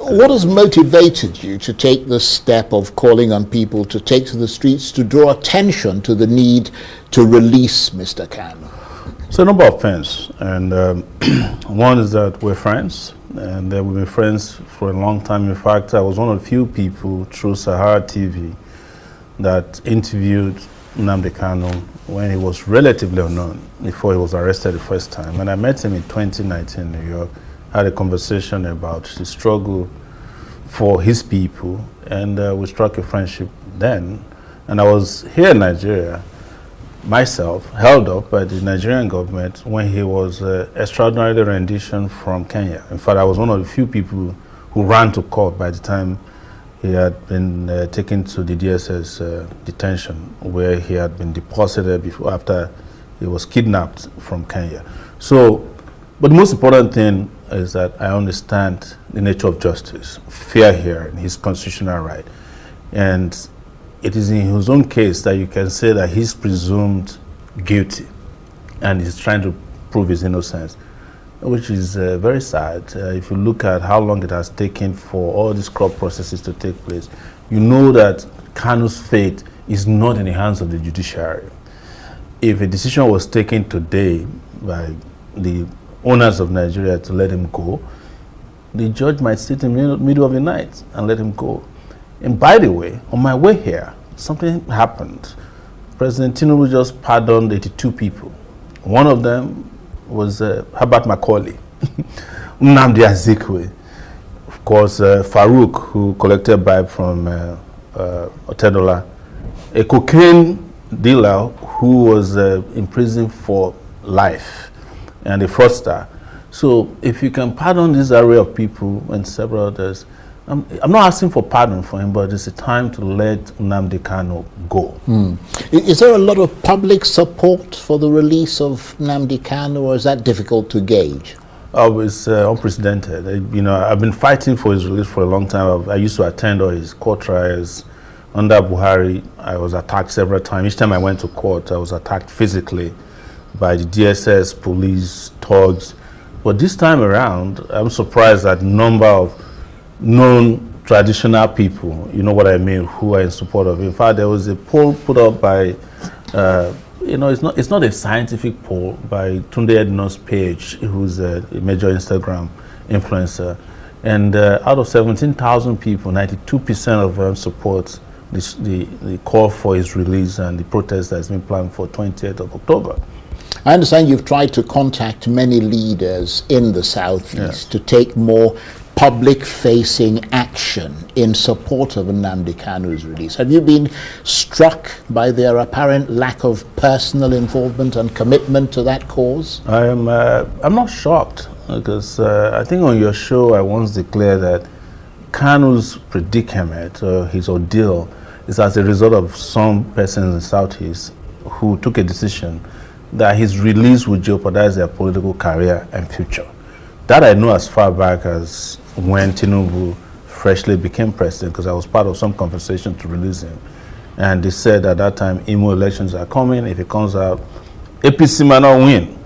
What has motivated you to take the step of calling on people to take to the streets to draw attention to the need to release Mr. Kanu? So a number of things, and one is that we're friends, and we've been friends for a long time. In fact, I was one of the few people through Sahara TV that interviewed Nnamdi Kanu when he was relatively unknown, before he was arrested the first time. And I met him in 2019 in New York, had a conversation about the struggle for his people, and we struck a friendship then. And I was here in Nigeria, myself, held up by the Nigerian government when he was extraordinary rendition from Kenya. In fact, I was one of the few people who ran to court by the time he had been taken to the DSS detention, where he had been deposited before, after he was kidnapped from Kenya. So, but the most important thing is that I understand the nature of justice, fair hearing, his constitutional right. And it is in his own case that you can say that he's presumed guilty and he's trying to prove his innocence, which is very sad. If you look at how long it has taken for all these court processes to take place, you know that Kanu's fate is not in the hands of the judiciary. If a decision was taken today by the owners of Nigeria to let him go, the judge might sit in the middle of the night and let him go. And by the way, on my way here, something happened. President Tinubu just pardoned 82 people. One of them was Herbert Macaulay, Nnamdi Azikiwe, of course, Farouk, who collected bribe from Otedola, a cocaine dealer who was in prison for life, and a fraudster. So if you can pardon this array of people and several others, I'm not asking for pardon for him, but it's a time to let Nnamdi Kanu go. Is there a lot of public support for the release of Nnamdi Kanu, or is that difficult to gauge? Oh, it's unprecedented. You know, I've been fighting for his release for a long time. I used to attend all his court trials. Under Buhari, I was attacked several times. Each time I went to court, I was attacked physically by the DSS, police, thugs. But this time around, I'm surprised at the number of non-traditional people, you know what I mean, who are in support of it. In fact, there was a poll put up by, you know, it's not a scientific poll, by Tunde Edno's page, who's a major Instagram influencer. And out of 17,000 people, 92% of them support the call for his release and the protest that's been planned for 20th of October. I understand you've tried to contact many leaders in the Southeast to take more public-facing action in support of Nnamdi Kanu's release. Have you been struck by their apparent lack of personal involvement and commitment to that cause? I'm not shocked, because I think on your show I once declared that Kanu's predicament, his ordeal, is as a result of some persons in the Southeast who took a decision that his release would jeopardize their political career and future. That I know as far back as when Tinubu freshly became president, because I was part of some conversation to release him. And they said at that time, Imo elections are coming. If it comes out, APC might not win.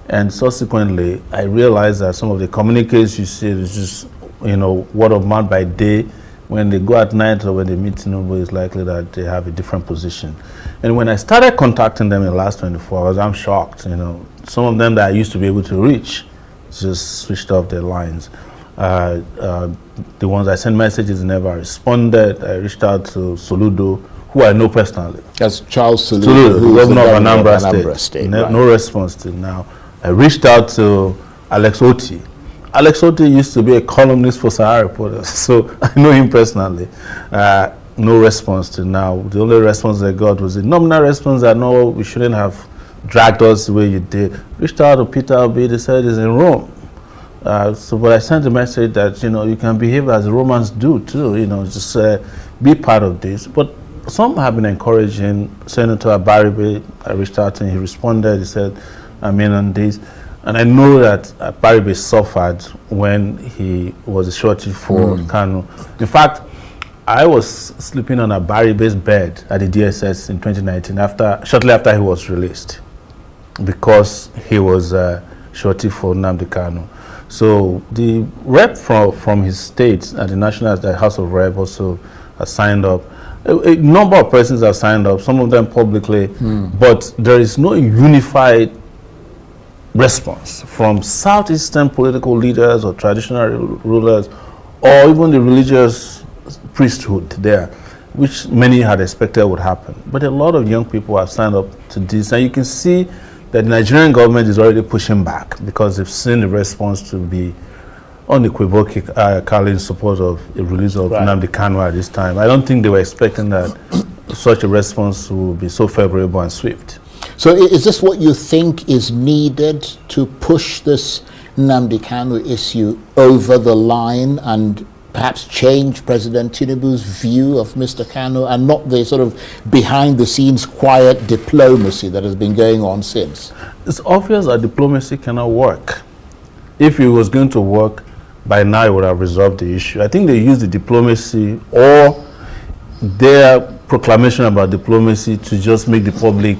And subsequently, I realized that some of the communiques you see is just, you know, word of mouth by day. When they go at night or when they meet Tinubu, it's likely that they have a different position. And when I started contacting them in the last 24 hours, I'm shocked. You know, some of them that I used to be able to reach just switched off their lines. The ones I sent messages never responded. I reached out to Soludo, who I know personally. That's Charles Soludo, who is the governor of Anambra State. No response till now. I reached out to Alex Oti. Alex Oti used to be a columnist for Sahara Reporters, so I know him personally. No response till now. The only response I got was a nominal response that no, we shouldn't have dragged us the way you did. Reached out to Peter Obi, they said he's in Rome. But I sent a message that, you know, you can behave as the Romans do too, you know, just be part of this. But some have been encouraging. Senator Abaribe, I reached out to him, he responded, he said, I'm in on this. And I know that Abaribe suffered when he was a shorty for Kanu. In fact, I was sleeping on Abaribe's bed at the DSS in 2019, shortly after he was released, because he was shorty for Nnamdi Kanu. So the rep from his state at the National the House of Rep also has signed up. A number of persons have signed up, some of them publicly, but there is no unified response from Southeastern political leaders or traditional rulers or even the religious priesthood there, which many had expected would happen. But a lot of young people have signed up to this, and you can see that the Nigerian government is already pushing back because they've seen the response to be unequivocally in support of the release of Nnamdi Kanu at this time. I don't think they were expecting that such a response would be so favorable and swift. So is this what you think is needed to push this Nnamdi Kanu issue over the line and perhaps change President Tinubu's view of Mr. Kanu and not the sort of behind-the-scenes quiet diplomacy that has been going on since? It's obvious that diplomacy cannot work. If it was going to work, by now it would have resolved the issue. I think they used the diplomacy or their proclamation about diplomacy to just make the public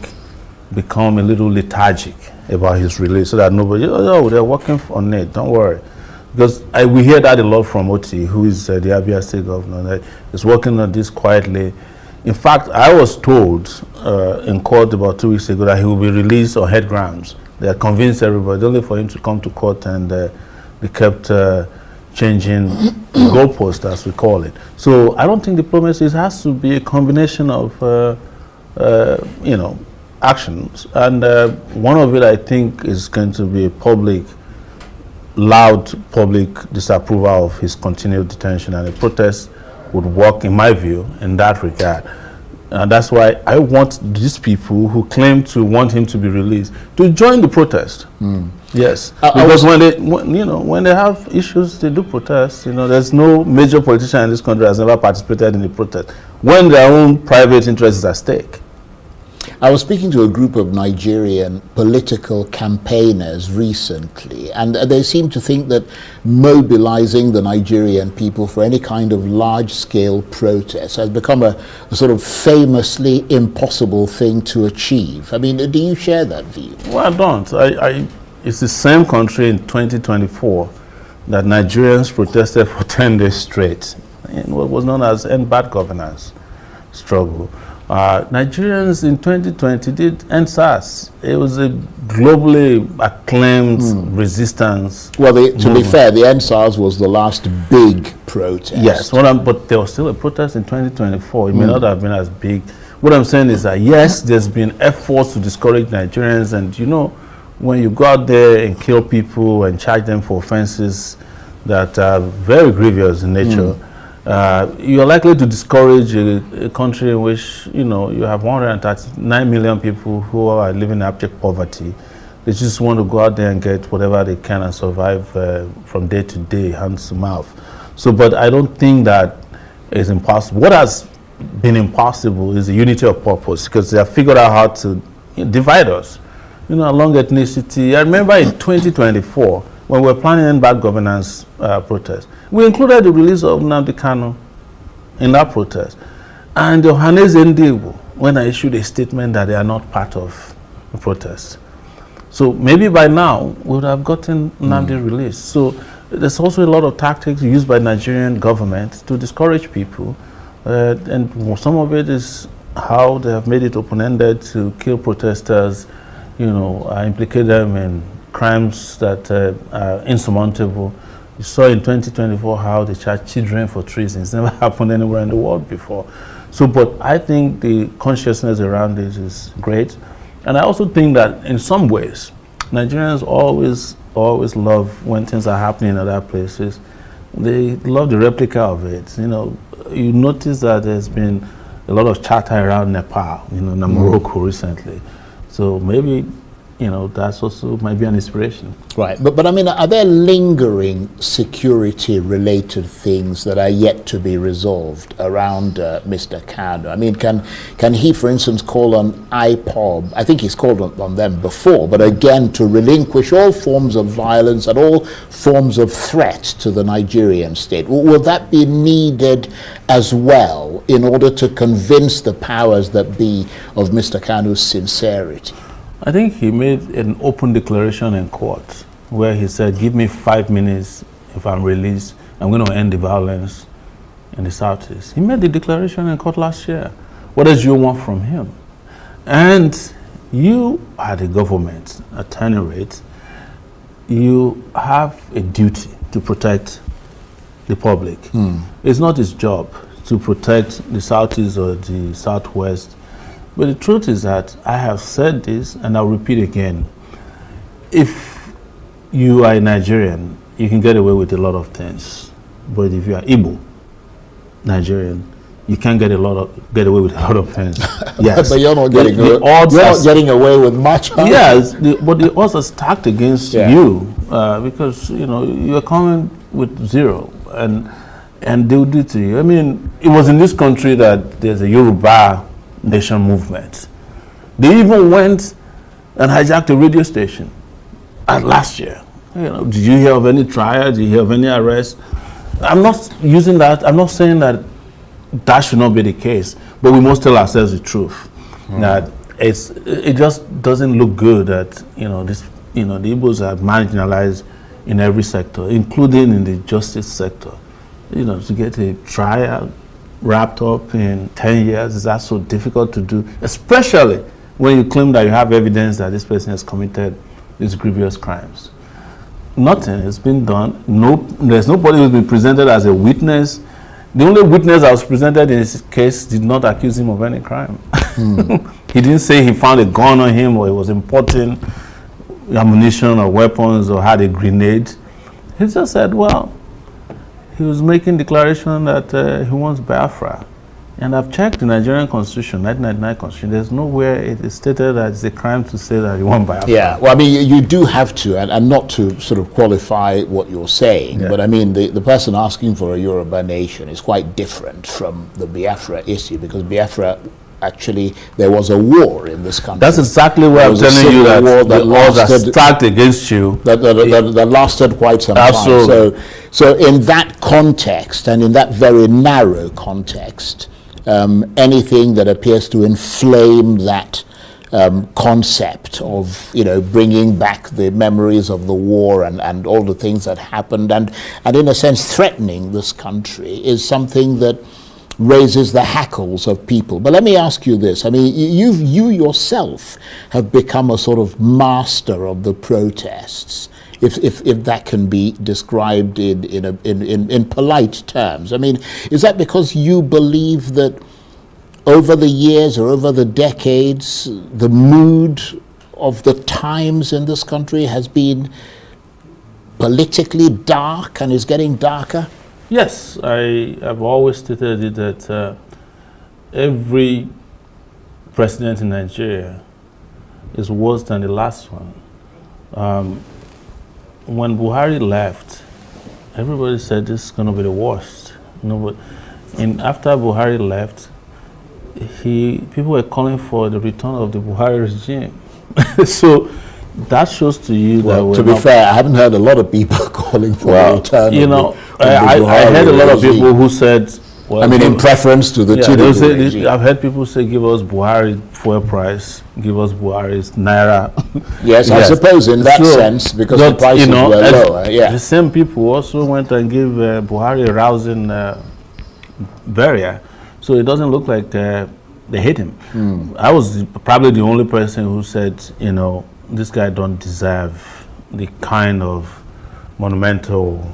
become a little lethargic about his release so that nobody, oh, they're working on it, don't worry. Because we hear that a lot from Oti, who is the Abia State governor, that is working on this quietly. In fact, I was told in court about 2 weeks ago that he will be released on head grounds. They had convinced everybody, only for him to come to court, and they kept changing the goalpost, as we call it. So I don't think diplomacy has to be a combination of, actions. And one of it, I think, is going to be a loud public disapproval of his continued detention, and a protest would work, in my view, in that regard. And that's why I want these people who claim to want him to be released to join the protest. Yes, because when they have issues, they do protest. There's no major politician in this country has ever participated in the protest when their own private interests are at stake. I was speaking to a group of Nigerian political campaigners recently, and they seem to think that mobilizing the Nigerian people for any kind of large-scale protest has become a sort of famously impossible thing to achieve. I mean, do you share that view? Well, I don't. It's the same country in 2024 that Nigerians protested for 10 days straight in what was known as End Bad Governance struggle. Nigerians in 2020 did end SARS. It was a globally acclaimed resistance. Well, to be fair, the end SARS was the last big protest. Yes, but there was still a protest in 2024. It may not have been as big. What I'm saying is that, yes, there's been efforts to discourage Nigerians, and when you go out there and kill people and charge them for offenses that are very grievous in nature, you're likely to discourage a country in which you have 139 million people who are living in abject poverty. They just want to go out there and get whatever they can and survive from day to day, hand to mouth. So, but I don't think that is impossible. What has been impossible is the unity of purpose, because they have figured out how to divide us, along ethnicity. I remember in 2024, when we were planning End Bad Governance protest, we included the release of Nnamdi Kanu in that protest. And Johannes Ndibu, when I issued a statement that they are not part of the protest. So maybe by now, we would have gotten Nnamdi released. So there's also a lot of tactics used by Nigerian government to discourage people. And some of it is how they have made it open-ended to kill protesters, implicate them in crimes that are insurmountable. You saw in 2024 how they charged children for treason. It's never happened anywhere in the world before. So, but I think the consciousness around this is great. And I also think that in some ways, Nigerians always love when things are happening in other places. They love the replica of it. You notice that there's been a lot of chatter around Nepal, and Morocco recently. So maybe that's also might be an inspiration. Right, but I mean, are there lingering security-related things that are yet to be resolved around Mr. Kanu? I mean, can he, for instance, call on IPOB? I think he's called on them before, but again, to relinquish all forms of violence and all forms of threat to the Nigerian state. Will that be needed as well in order to convince the powers that be of Mr. Kanu's sincerity? I think he made an open declaration in court where he said, give me 5 minutes if I'm released, I'm going to end the violence in the Southeast. He made the declaration in court last year. What does you want from him? And you are the government, at any rate, you have a duty to protect the public. It's not his job to protect the Southeast or the Southwest. But the truth is that I have said this, and I'll repeat again. If you are a Nigerian, you can get away with a lot of things. But if you are Igbo, Nigerian, you can't get away with a lot of things. Yes, but you're not getting away with much. Yes, but the odds are stacked against you because you're coming with zero, and they'll do to you. I mean, it was in this country that there's a Yoruba nation movement. They even went and hijacked a radio station last year. Did you hear of any trial? Did you hear of any arrest? I'm not using that. I'm not saying that should not be the case, but we must tell ourselves the truth. That it just doesn't look good that the Igbos are marginalized in every sector, including in the justice sector. To get a trial wrapped up in 10 years is that so difficult to do, especially when you claim that you have evidence that this person has committed these grievous crimes. Nothing has been done. There's nobody who's been presented as a witness. The only witness that was presented in his case did not accuse him of any crime. He didn't say he found a gun on him or he was importing ammunition or weapons or had a grenade. He just said, well, he was making declaration that he wants Biafra. And I've checked the Nigerian Constitution, 1999 Constitution. There's nowhere it is stated that it's a crime to say that you want Biafra. Yeah, well, I mean, you do have to, and not to sort of qualify what you're saying, but I mean, the person asking for a Yoruba nation is quite different from the Biafra issue, because Biafra, actually, there was a war in this country. That's exactly what I'm telling you, that the laws are stacked against you. That lasted quite some time. So in that context, and in that very narrow context, anything that appears to inflame that concept of bringing back the memories of the war and all the things that happened and in a sense threatening this country is something that raises the hackles of people. But let me ask you this. I mean, you yourself have become a sort of master of the protests, if that can be described in polite terms. I mean, is that because you believe that over the years or over the decades, the mood of the times in this country has been politically dark and is getting darker? Yes, I have always stated it that every president in Nigeria is worse than the last one. When Buhari left, everybody said this is going to be the worst. And after Buhari left, people were calling for the return of the Buhari regime. So that shows to you that to be fair, I haven't heard a lot of people calling for the return I heard a lot of people who said, well, I mean, in preference to the Tinubu regime. I've heard people say, give us Buhari fuel price, give us Buhari's Naira. Yes, I suppose in that sense, because the prices were lower. The same people also went and gave Buhari a rousing burial. So it doesn't look like they hate him. I was probably the only person who said, this guy don't deserve the kind of monumental,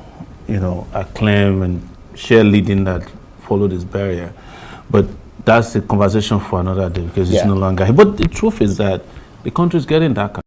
acclaim and cheerleading that followed his burial. But that's a conversation for another day, because it's no longer here. But the truth is that the country is getting darker.